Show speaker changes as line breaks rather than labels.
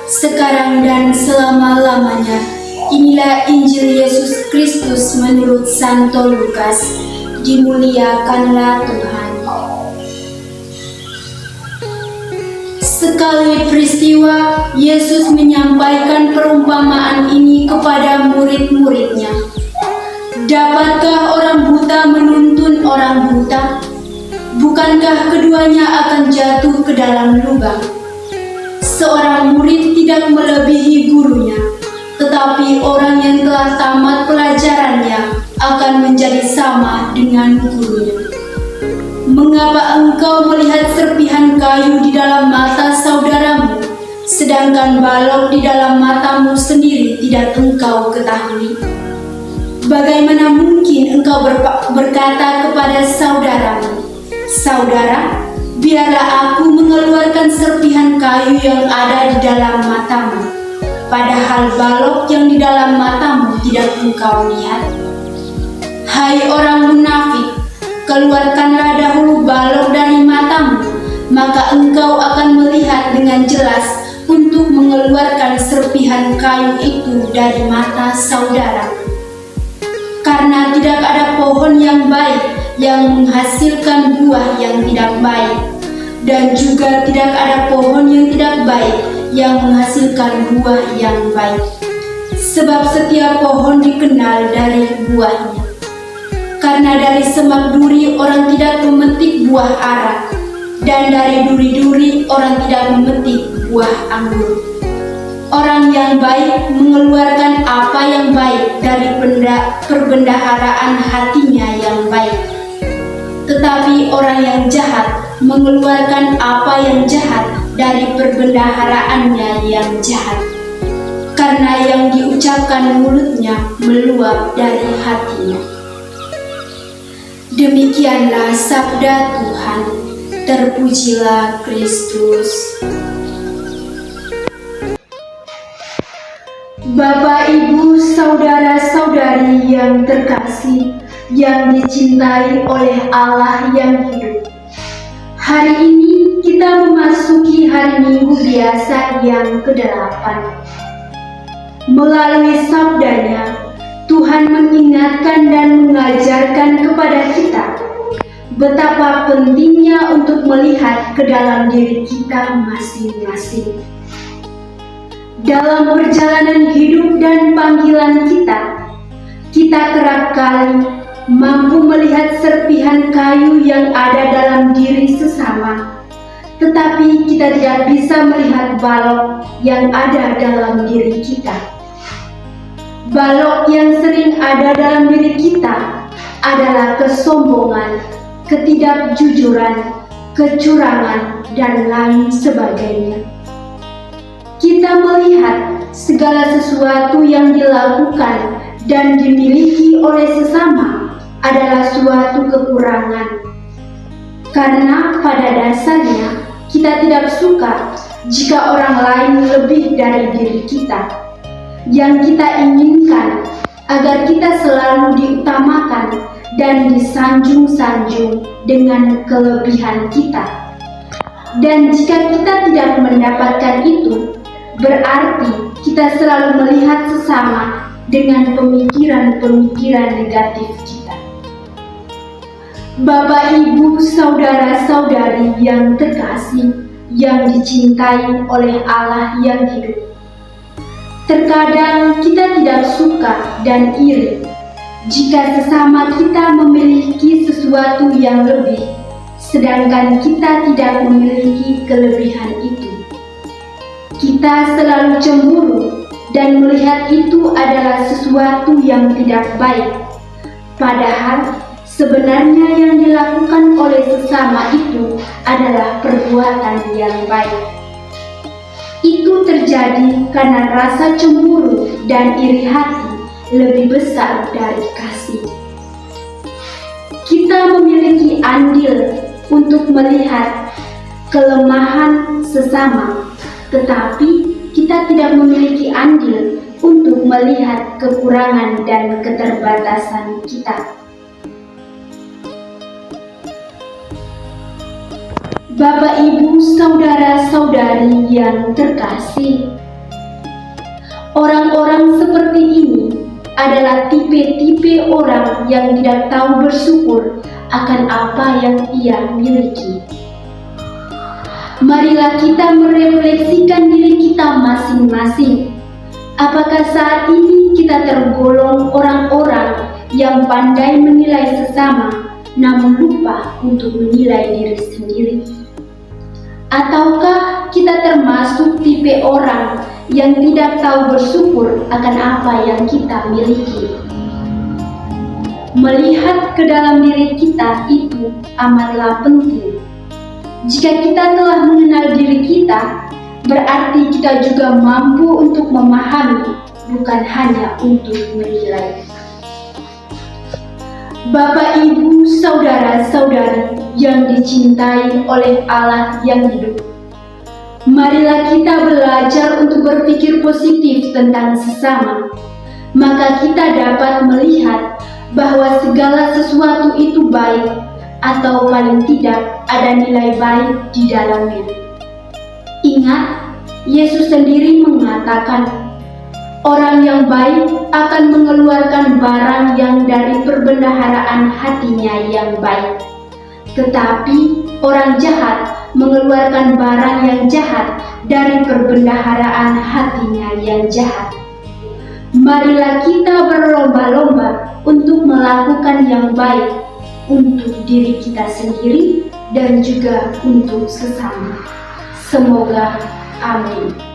sekarang dan selama-lamanya. Inilah Injil Yesus Kristus menurut Santo Lukas. Dimuliakanlah Tuhan. Sekali peristiwa, Yesus menyampaikan perumpamaan ini kepada murid-muridnya. Dapatkah orang buta menuntun orang buta? Bukankah keduanya akan jatuh ke dalam lubang? Seorang murid tidak melebihi gurunya, tetapi orang yang telah tamat pelajarannya akan menjadi sama dengan gurunya. Mengapa engkau melihat serpihan kayu di dalam mata saudaramu, sedangkan balok di dalam matamu sendiri tidak engkau ketahui? Bagaimana mungkin engkau berkata kepada saudaramu, "Saudara, biarlah aku mengeluarkan serpihan kayu yang ada di dalam matamu," padahal balok yang di dalam matamu tidak engkau lihat? Hai orang munafik, keluarkanlah dahulu balok dari matamu, maka engkau akan melihat dengan jelas untuk mengeluarkan serpihan kayu itu dari mata saudara. Karena tidak ada pohon yang baik yang menghasilkan buah yang tidak baik, dan juga tidak ada pohon yang tidak baik yang menghasilkan buah yang baik. Sebab setiap pohon dikenal dari buahnya. Karena dari semak duri orang tidak memetik buah ara, dan dari duri-duri orang tidak memetik buah anggur. Orang yang baik mengeluarkan apa yang baik dari perbendaharaan hatinya yang baik. Tetapi orang yang jahat mengeluarkan apa yang jahat dari perbendaharaannya yang jahat. Karena yang diucapkan mulutnya meluap dari hatinya. Demikianlah sabda Tuhan. Terpujilah Kristus. Bapak, Ibu, saudara-saudari yang terkasih, yang dicintai oleh Allah yang hidup. Hari ini kita memasuki hari Minggu biasa yang ke-8. Melalui sabdanya, Tuhan mengingatkan dan mengajarkan kepada kita betapa pentingnya untuk melihat ke dalam diri kita masing-masing. Dalam perjalanan hidup dan panggilan kita kerap kali mampu melihat serpihan kayu yang ada dalam diri sesama, tetapi kita tidak bisa melihat balok yang ada dalam diri kita. Balok yang sering ada dalam diri kita adalah kesombongan, ketidakjujuran, kecurangan, dan lain sebagainya. Kita melihat segala sesuatu yang dilakukan dan dimiliki oleh sesama adalah suatu kekurangan. Karena pada dasarnya kita tidak suka jika orang lain lebih dari diri kita. Yang kita inginkan agar kita selalu diutamakan dan disanjung-sanjung dengan kelebihan kita. Dan jika kita tidak mendapatkan itu, berarti kita selalu melihat sesama dengan pemikiran-pemikiran negatif kita. Bapak, Ibu, saudara-saudari yang terkasih, yang dicintai oleh Allah yang hidup. Terkadang kita tidak suka dan iri jika sesama kita memiliki sesuatu yang lebih, sedangkan kita tidak memiliki kelebihan itu. Kita selalu cemburu dan melihat itu adalah sesuatu yang tidak baik. Padahal sebenarnya yang dilakukan oleh sesama itu adalah perbuatan yang baik. Itu terjadi karena rasa cemburu dan iri hati lebih besar dari kasih. Kita memiliki andil untuk melihat kelemahan sesama, tetapi kita tidak memiliki andil untuk melihat kekurangan dan keterbatasan kita. Bapak, Ibu, saudara-saudari yang terkasih, Orang-orang seperti ini adalah tipe-tipe orang yang tidak tahu bersyukur akan apa yang ia miliki. Marilah kita merefleksikan diri kita masing-masing. Apakah saat ini kita tergolong orang-orang yang pandai menilai sesama, namun lupa untuk menilai diri sendiri? Ataukah kita termasuk tipe orang yang tidak tahu bersyukur akan apa yang kita miliki? Melihat ke dalam diri kita itu amatlah penting. Jika kita telah mengenal diri kita, berarti kita juga mampu untuk memahami, bukan hanya untuk menilai. Bapak, Ibu, saudara-saudari yang dicintai oleh Allah yang hidup, marilah kita belajar untuk berpikir positif tentang sesama. Maka kita dapat melihat bahwa segala sesuatu itu baik, atau paling tidak ada nilai baik di dalamnya. Ingat, Yesus sendiri mengatakan, orang yang baik akan mengeluarkan barang yang dari perbendaharaan hatinya yang baik. Tetapi orang jahat mengeluarkan barang yang jahat dari perbendaharaan hatinya yang jahat. Marilah kita berlomba-lomba untuk melakukan yang baik untuk diri kita sendiri dan juga untuk sesama. Semoga amin.